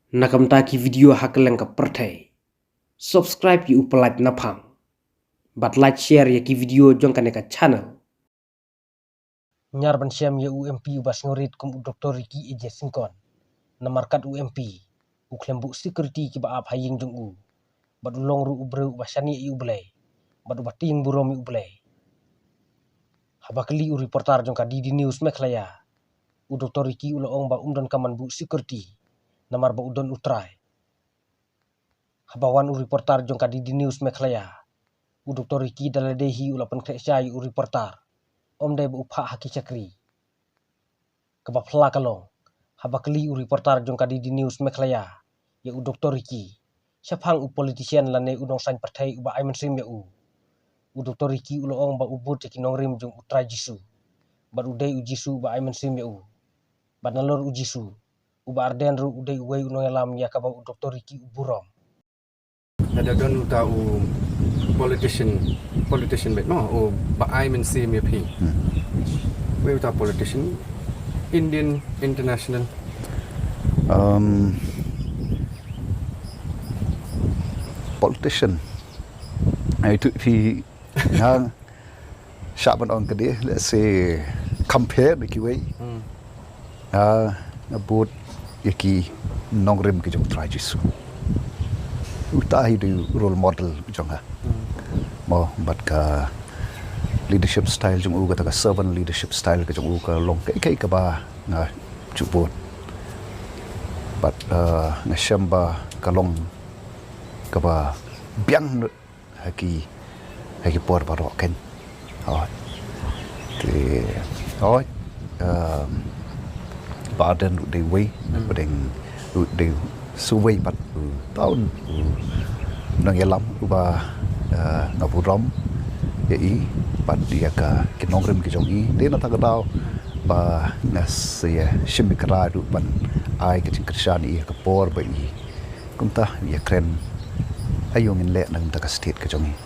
nakamtaki video hakeleng ka pertai. Subscribe yu Pyllait Naphang. But like share ya ki video jong kaneka channel. Nyar ban shem ya UMP uba sngewrit kum Dr. Ki eje singkon. Na markat UMP. Uklembu security ki ba ap haying jong u. Bad ulong ru ubre uba shani yu blay. Bad uba ting burom yu blay. Habakli u reporter jong ka di news meklaya. U Dr. Ki ula ong ba kaman bu security. Namar ba udon utrai. Habawan u reporter jong ka di news meklaya. U Dr. Ki daladehi ula pen kresyai u reporter. Om dai bu upha haki chakri. Kaba phla kalong. Habakli u reporter jong ka di news meklaya. Ya u Dr. Ki. Siapang u politician lane u nong san partai uba ai mensim ya u. U Dr. Ki ula ong ba ubut ki Nongrim jong utrai Jisu. Bad udai u Jisu uba ai mensim ya u. Bad nalor u Jisu. Uba arden ru udai uwei u nongalam ya kaba u Dr. Ki uburom. Ada don tahu politician bet no o ba ai men sim ya pi. We uta politician Indian international politician itu pi yang syaban on kede let's say compare the KIWEI about yaki Nongrim ke jong try Jisu utahi du role model jong ha mo bat ka leadership style jong u ka servant leadership style ke jong u ka long kai ka ba na chupot bat na shamba ka long ka ba biang haki por ba ro ken thì đó ba den de way badeng de suway bat tahun nang yalam uba ngaburom i bat dia ka kinongrim ki jong i de na tagadao ba nas ya shimikra du ban ai ke krishani ka por ba i kumta ya kren ayong in le nang ta ka state ka jong i